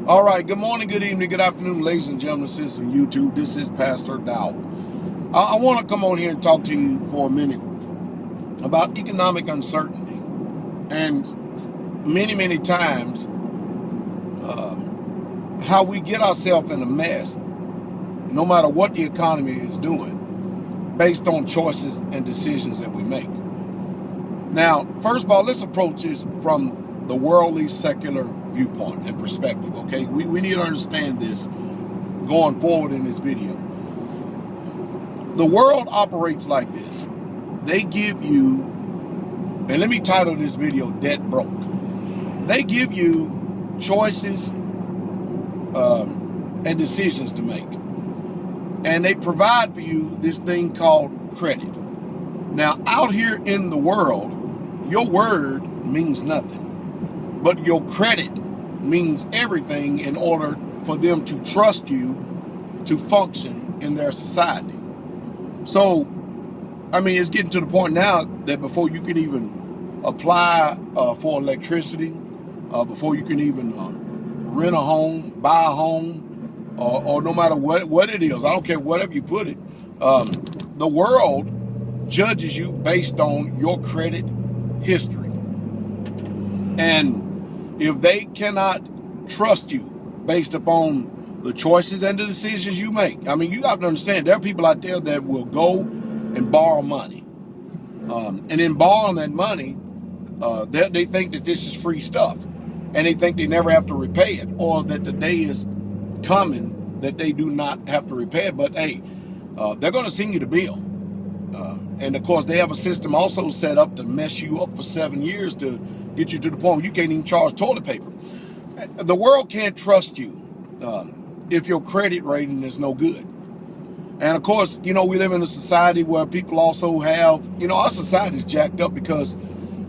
All right, good morning, good evening, good afternoon, ladies and gentlemen, sisters from YouTube. This is Pastordowell. I want to come on here and talk to you for a minute about economic uncertainty. And many times, how we get ourselves in a mess, no matter what the economy is doing, based on choices and decisions that we make. Now, first of all, let's approach this from the worldly, secular viewpoint and perspective, okay? We need to understand this going forward in this video. The world operates like this. They give you, and let me title this video, Debt Broke. They give you choices and decisions to make. And they provide for you this thing called credit. Now, out here in the world, your word means nothing. But your credit means everything in order for them to trust you to function in their society. So, I mean, it's getting to the point now that before you can even apply for electricity, before you can even rent a home, buy a home, or no matter what it is, I don't care whatever you put it, the world judges you based on your credit history. And if they cannot trust you based upon the choices and the decisions you make, I mean, you have to understand, there are people out there that will go and borrow money. And in borrowing that money, they think that this is free stuff. And they think they never have to repay it, or that the day is coming that they do not have to repay it. But hey, they're going to send you the bill. And of course, they have a system also set up to mess you up for 7 years to get you to the point where you can't even charge toilet paper. The world can't trust you if your credit rating is no good. And of course, you know, we live in a society where people also have, you know, our society is jacked up because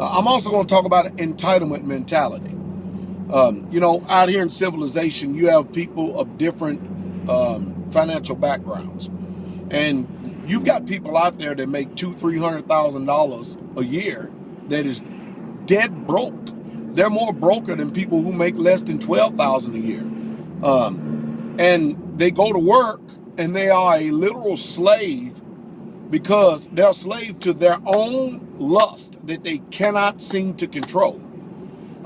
I'm also going to talk about entitlement mentality. You know, out here in civilization, you have people of different financial backgrounds. And you've got people out there that make $200,000-$300,000 a year that is dead broke. They're more broker than people who make less than $12,000 a year. And they go to work and they are a literal slave because they're a slave to their own lust that they cannot seem to control.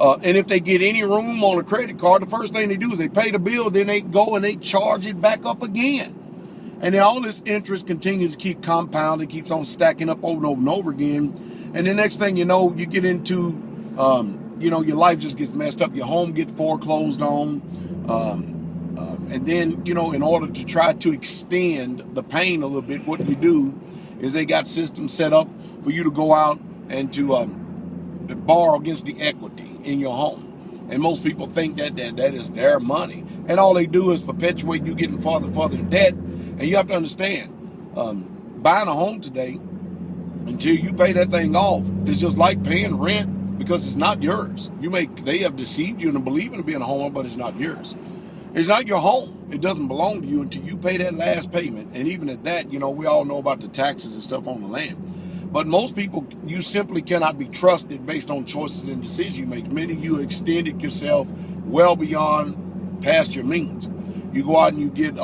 And if they get any room on a credit card, the first thing they do is they pay the bill, then they go and they charge it back up again. And then all this interest continues to keep compounding, keeps on stacking up over and over and over again. And the next thing you know, you get into, you know, your life just gets messed up. Your home gets foreclosed on. And then, you know, in order to try to extend the pain a little bit, what you do is they got systems set up for you to go out and to borrow against the equity in your home. And most people think that is their money. And all they do is perpetuate you getting farther and farther in debt. And you have to understand, buying a home today, until you pay that thing off, is just like paying rent because it's not yours. They have deceived you into believing to be in a home, but it's not yours. It's not your home. It doesn't belong to you until you pay that last payment. And even at that, you know, we all know about the taxes and stuff on the land. But most people, you simply cannot be trusted based on choices and decisions you make. Many of you extended yourself well beyond past your means. You go out and you get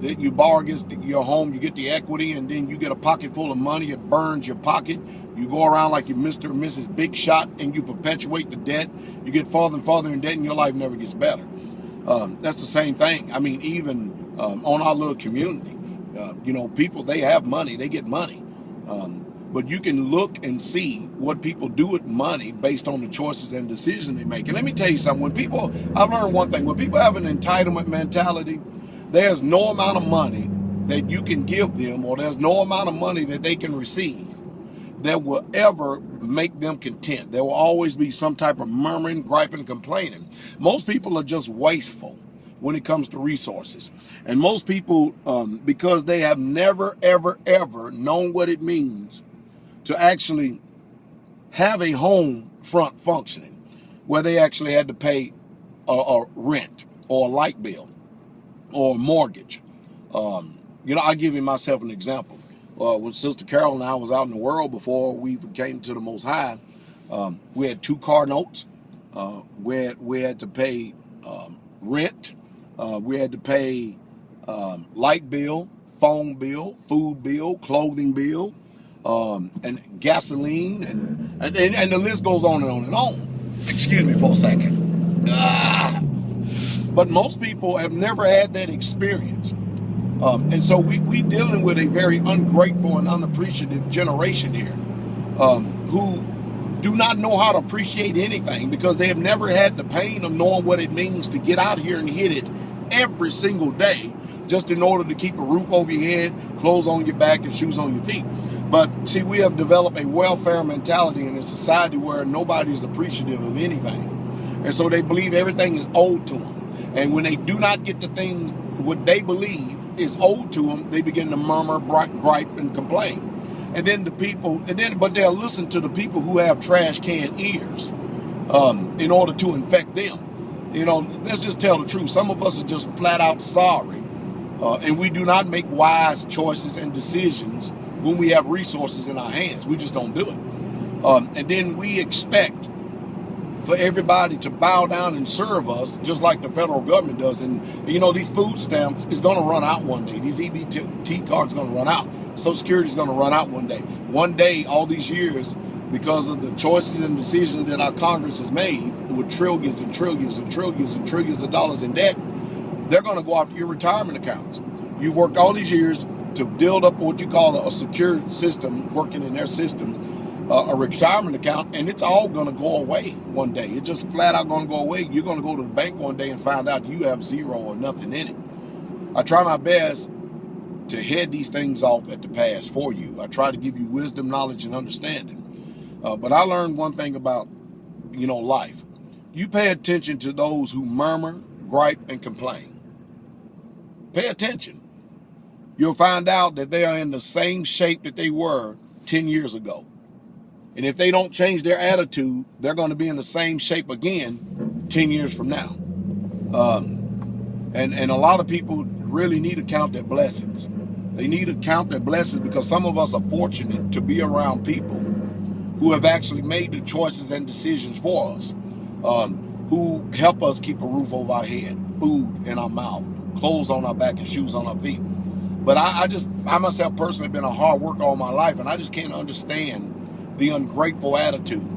that you borrow against your home, you get the equity, and then you get a pocket full of money. It burns your pocket. You go around like you're Mr. or Mrs. Big Shot, and you perpetuate the debt. You get farther and farther in debt, and your life never gets better. That's the same thing. I mean, even on our little community, you know, people, they have money, they get money. But you can look and see what people do with money based on the choices and decisions they make. And let me tell you something. I've learned one thing. When people have an entitlement mentality, there's no amount of money that you can give them, or there's no amount of money that they can receive that will ever make them content. There will always be some type of murmuring, griping, complaining. Most people are just wasteful when it comes to resources. And most people, because they have never, ever, ever known what it means to actually have a home front functioning, where they actually had to pay a rent or a light bill or a mortgage. You know, I'll give you myself an example. When Sister Carol and I was out in the world before we came to the Most High, we had 2 car notes. We had to pay rent. We had to pay light bill, phone bill, food bill, clothing bill, and gasoline, and the list goes on and on and on. Excuse me for a second. But most people have never had that experience. And so we dealing with a very ungrateful and unappreciative generation here, who do not know how to appreciate anything because they have never had the pain of knowing what it means to get out here and hit it every single day just in order to keep a roof over your head, clothes on your back, and shoes on your feet. But see, we have developed a welfare mentality in a society where nobody is appreciative of anything. And so they believe everything is owed to them. And when they do not get the things, what they believe is owed to them, they begin to murmur, gripe, and complain. And then but they'll listen to the people who have trash can ears in order to infect them. Let's just tell the truth. Some of us are just flat out sorry. And we do not make wise choices and decisions when we have resources in our hands. We just don't do it. And then we expect for everybody to bow down and serve us just like the federal government does. And, these food stamps is going to run out one day. These EBT cards are going to run out. Social Security is going to run out one day. One day, all these years, because of the choices and decisions that our Congress has made with trillions and trillions and trillions and trillions of dollars in debt, they're going to go after your retirement accounts. You've worked all these years to build up what you call a secure system, working in their system, a retirement account, and it's all going to go away one day. It's just flat out going to go away. You're going to go to the bank one day and find out you have zero or nothing in it. I try my best to head these things off at the pass for you. I try to give you wisdom, knowledge, and understanding. But I learned one thing about, life. You pay attention to those who murmur, gripe, and complain. Pay attention. You'll find out that they are in the same shape that they were 10 years ago. And if they don't change their attitude, they're going to be in the same shape again 10 years from now. And a lot of people really need to count their blessings. They need to count their blessings because some of us are fortunate to be around people who have actually made the choices and decisions for us, who help us keep a roof over our head, food in our mouth, clothes on our back, and shoes on our feet. But I myself personally have been a hard worker all my life, and I just can't understand the ungrateful attitude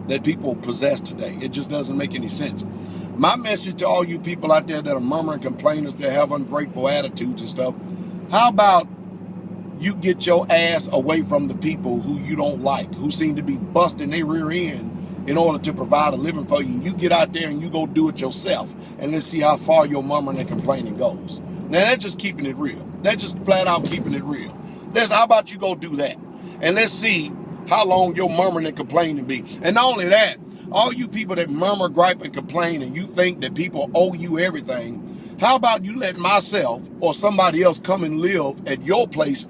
that people possess today. It just doesn't make any sense. My message to all you people out there that are murmuring complainers, that have ungrateful attitudes and stuff, how about you get your ass away from the people who you don't like, who seem to be busting their rear end in order to provide a living for you. You get out there and you go do it yourself, and let's see how far your murmuring and complaining goes. Now, that's just keeping it real. That's just flat out keeping it real. How about you go do that? And let's see how long your murmuring and complaining be. And not only that, all you people that murmur, gripe, and complain, and you think that people owe you everything, how about you let myself or somebody else come and live at your place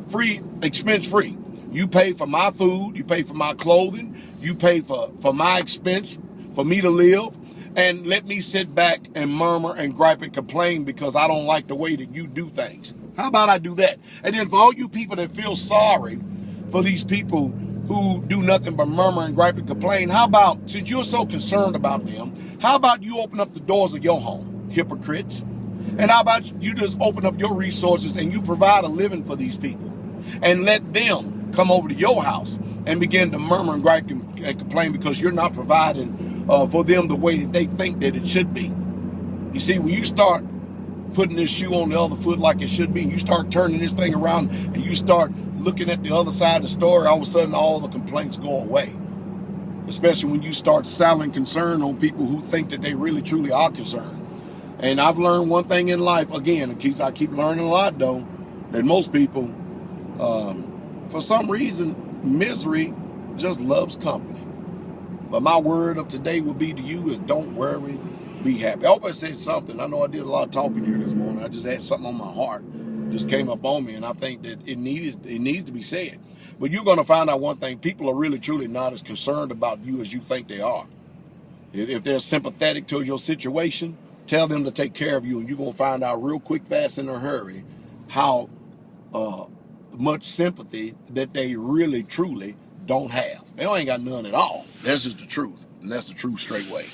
free, expense free? You pay for my food, you pay for my clothing, you pay for my expense for me to live, and let me sit back and murmur and gripe and complain because I don't like the way that you do things. How about I do that? And then for all you people that feel sorry for these people who do nothing but murmur and gripe and complain, how about, since you're so concerned about them, how about you open up the doors of your home, hypocrites? And how about you just open up your resources and you provide a living for these people and let them come over to your house and begin to murmur and gripe and complain because you're not providing for them the way that they think that it should be. You see, when you start putting this shoe on the other foot like it should be, and you start turning this thing around and you start looking at the other side of the story, all of a sudden all the complaints go away. Especially when you start selling concern on people who think that they really truly are concerned. And I've learned one thing in life, again, I keep learning a lot though, that most people, for some reason, misery just loves company. But my word of today will be to you is don't worry, be happy. I hope I said something. I know I did a lot of talking here this morning. I just had something on my heart. Just came up on me, and I think that it needs to be said. But you're going to find out one thing. People are really, truly not as concerned about you as you think they are. If they're sympathetic to your situation, tell them to take care of you, and you're going to find out real quick, fast, in a hurry how much sympathy that they really, truly don't have. They ain't got none at all. That's just the truth, and that's the truth straight way.